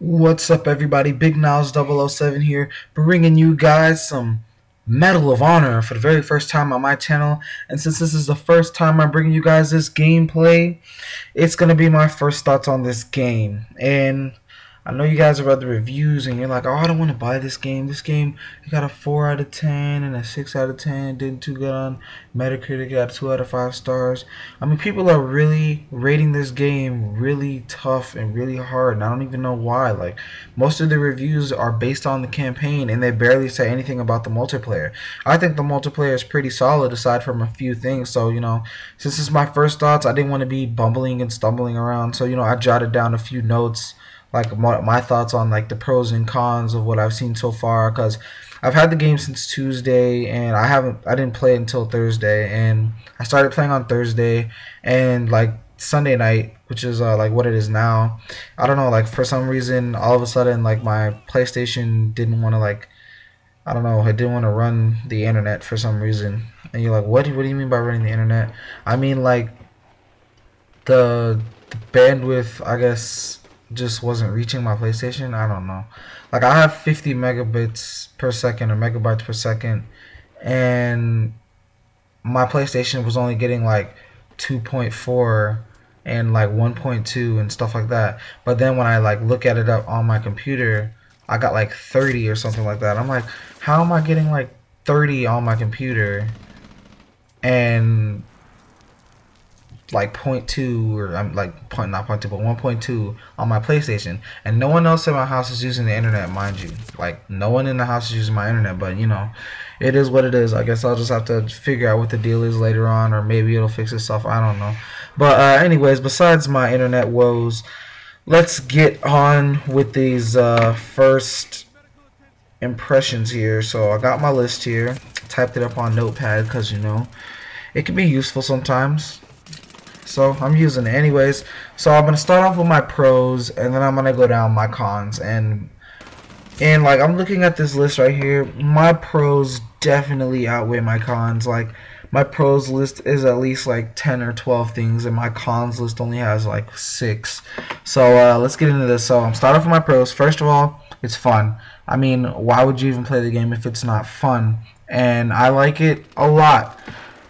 What's up, everybody? BIGNILES 007 here, bringing you guys some Medal of Honor for the very first time on my channel. And since this is the first time I'm bringing you guys this gameplay, it's going to be my first thoughts on this game. And I know you guys have read the reviews and you're like, oh, I don't want to buy this game. This game, it got a 4 out of 10 and a 6 out of 10. Did too good on Metacritic, got 2 out of 5 stars. I mean, people are really rating this game really tough and really hard, and I don't even know why. Like, most of the reviews are based on the campaign and they barely say anything about the multiplayer. I think the multiplayer is pretty solid aside from a few things. So, since it's my first thoughts, I didn't want to be bumbling and stumbling around. So, I jotted down a few notes, like my thoughts on like the pros and cons of what I've seen so far, because I've had the game since Tuesday and I didn't play it until Thursday, and I started playing on Thursday, and like Sunday night, which is like what it is now, I don't know, like for some reason all of a sudden like my PlayStation didn't want to, like, I don't know, it didn't want to run the internet for some reason. And you're like, what do you mean by running the internet? I mean, like the bandwidth, I guess, just wasn't reaching my PlayStation. I don't know. Like, I have 50 megabits per second or megabytes per second, and my PlayStation was only getting like 2.4 and like 1.2 and stuff like that. But then when I like look at it up on my computer, I got like 30 or something like that. I'm like, how am I getting like 30 on my computer and like 0.2, or I'm like not 0.2 but 1.2 on my PlayStation, and no one else in my house is using the internet, mind you. Like, no one in the house is using my internet, but it is what it is. I guess I'll just have to figure out what the deal is later on, or maybe it'll fix itself, I don't know. But anyways, besides my internet woes, let's get on with these first impressions here. So I got my list here, typed it up on Notepad because it can be useful sometimes, so I'm using it anyways. So I'm gonna start off with my pros, and then I'm gonna go down my cons. And like, I'm looking at this list right here, my pros definitely outweigh my cons. Like, my pros list is at least like 10 or 12 things, and my cons list only has like 6. So let's get into this. So I'm starting off with my pros. First of all, it's fun. I mean, why would you even play the game if it's not fun? And I like it a lot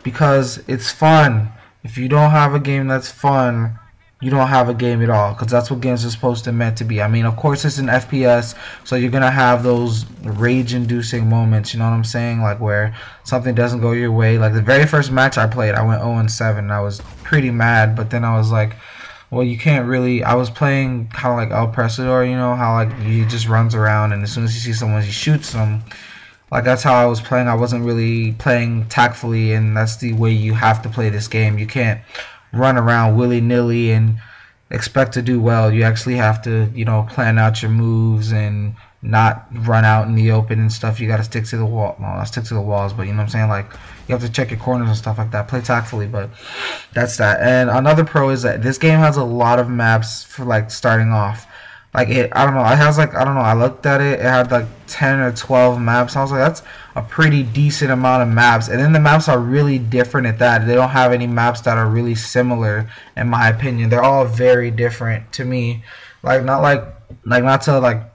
because it's fun. If you don't have a game that's fun, you don't have a game at all, because that's what games are supposed to meant to be. I mean, of course it's an FPS, so you're gonna have those rage-inducing moments, you know what I'm saying, like where something doesn't go your way. Like the very first match I played, I went 0-7, and I was pretty mad, but then I was like, well, you can't really. I was playing kind of like El Presador, how like he just runs around, and as soon as he sees someone, he shoots them. Like, that's how I was playing. I wasn't really playing tactfully, and that's the way you have to play this game. You can't run around willy-nilly and expect to do well. You actually have to, plan out your moves and not run out in the open and stuff. You got to stick to the wall. Well, not stick to the walls, but you know what I'm saying? Like, you have to check your corners and stuff like that. Play tactfully, but that's that. And another pro is that this game has a lot of maps for, like, starting off. Like, I don't know, it has like, I don't know, I looked at it, it had like 10 or 12 maps. I was like, that's a pretty decent amount of maps. And then the maps are really different at that. They don't have any maps that are really similar, in my opinion. They're all very different to me. Like, not to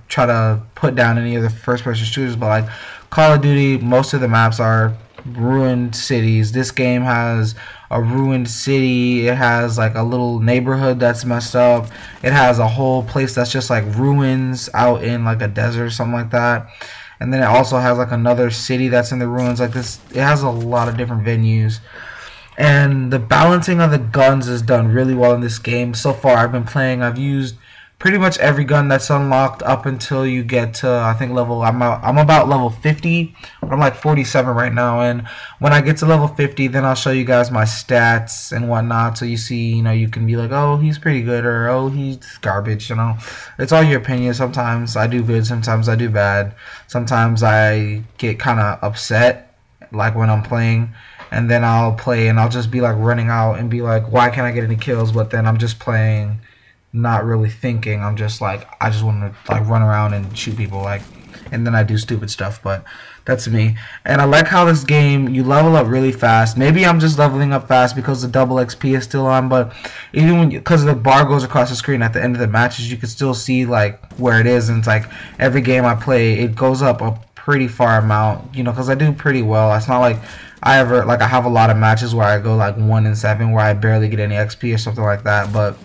try to put down any of the first person shooters, but like Call of Duty, most of the maps are ruined cities. This game has a ruined city. It has like a little neighborhood that's messed up. It has a whole place that's just like ruins out in like a desert or something like that. And then it also has like another city that's in the ruins. Like this, it has a lot of different venues. And the balancing of the guns is done really well in this game. So far I've been playing, I've used pretty much every gun that's unlocked up until you get to, I think, I'm about level 50, but I'm like 47 right now. And when I get to level 50, then I'll show you guys my stats and whatnot, so you see, you can be like, oh, he's pretty good, or oh, he's garbage. It's all your opinion. Sometimes I do good, sometimes I do bad, sometimes I get kind of upset, like when I'm playing, and then I'll play and I'll just be like running out and be like, why can't I get any kills? But then I'm just playing, not really thinking. I'm just like, I just want to like run around and shoot people. Like, and then I do stupid stuff, but that's me. And I like how this game, you level up really fast. Maybe I'm just leveling up fast because the double XP is still on, but even when because the bar goes across the screen at the end of the matches, you can still see like where it is, and it's like every game I play, it goes up a pretty far amount, you know, because I do pretty well. It's not like I have a lot of matches where I go like 1-7 where I barely get any XP or something like that, but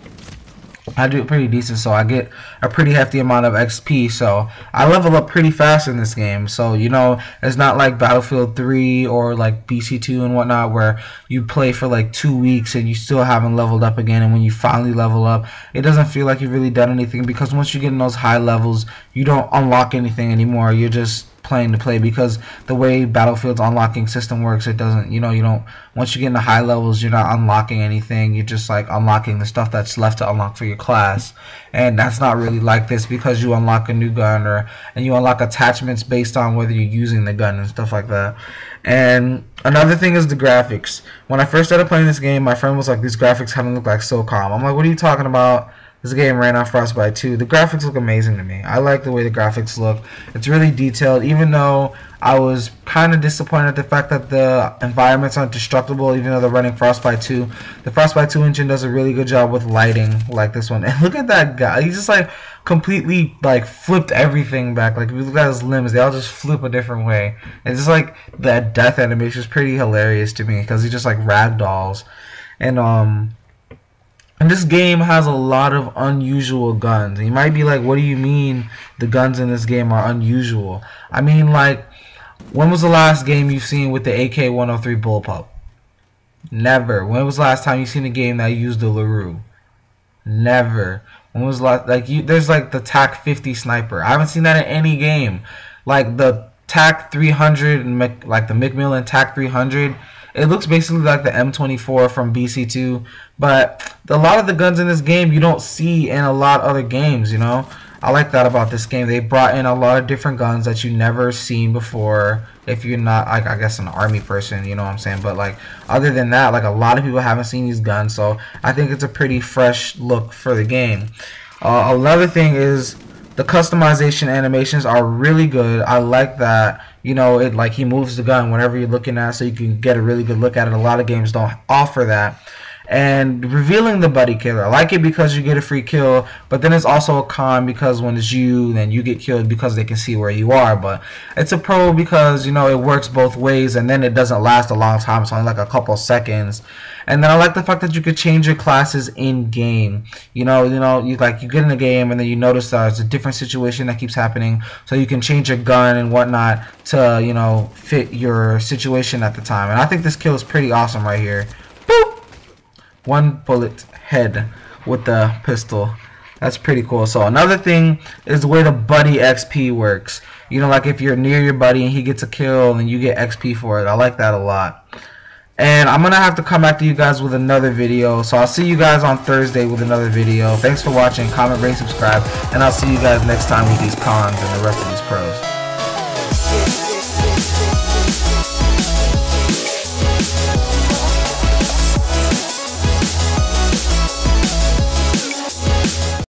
I do pretty decent, so I get a pretty hefty amount of XP, so I level up pretty fast in this game. So, you know, it's not like Battlefield 3 or like BC2 and whatnot where you play for like 2 weeks and you still haven't leveled up again, and when you finally level up, it doesn't feel like you've really done anything, because once you get in those high levels, you don't unlock anything anymore. You're just playing to play, because the way Battlefield's unlocking system works, it doesn't, you don't, once you get into high levels, you're not unlocking anything. You're just like unlocking the stuff that's left to unlock for your class, and that's not really like this, because you unlock a new gun and you unlock attachments based on whether you're using the gun and stuff like that. And another thing is the graphics. When I first started playing this game, my friend was like, these graphics kind of look like so calm. I'm like, what are you talking about? This game ran on Frostbite 2. The graphics look amazing to me. I like the way the graphics look. It's really detailed, even though I was kind of disappointed at the fact that the environments aren't destructible, even though they're running Frostbite 2. The Frostbite 2 engine does a really good job with lighting like this one. And look at that guy. He just like completely like flipped everything back. Like if you look at his limbs, they all just flip a different way. It's just like that death animation is pretty hilarious to me, because he just like ragdolls. And this game has a lot of unusual guns. And you might be like, what do you mean the guns in this game are unusual? I mean, like, when was the last game you've seen with the AK-103 bullpup? Never. When was the last time you seen a game that used the LaRue? Never. When was the last, like, there's like the TAC-50 sniper. I haven't seen that in any game. Like the TAC-300 and like the Macmillan TAC-300. It looks basically like the M24 from BC2, but a lot of the guns in this game you don't see in a lot of other games, you know? I like that about this game. They brought in a lot of different guns that you never seen before if you're not, like, I guess, an army person, you know what I'm saying? But, like, other than that, like, a lot of people haven't seen these guns, so I think it's a pretty fresh look for the game. Another thing is the customization animations are really good. I like that. You know, it like he moves the gun whenever you're looking at it, so you can get a really good look at it. A lot of games don't offer that. And revealing the buddy killer, I like it because you get a free kill, but then it's also a con because when it's you, then you get killed because they can see where you are. But it's a pro because, you know, it works both ways, and then it doesn't last a long time. It's only like a couple seconds. And then I like the fact that you could change your classes in game. You get in the game and then you notice there's a different situation that keeps happening, so you can change your gun and whatnot to, you know, fit your situation at the time. And I think this kill is pretty awesome right here. Boop! One bullet head with the pistol. That's pretty cool. So another thing is the way the buddy XP works. You know, like if you're near your buddy and he gets a kill and you get XP for it. I like that a lot. And I'm going to have to come back to you guys with another video. So I'll see you guys on Thursday with another video. Thanks for watching. Comment, rate, subscribe. And I'll see you guys next time with these cons and the rest of these pros.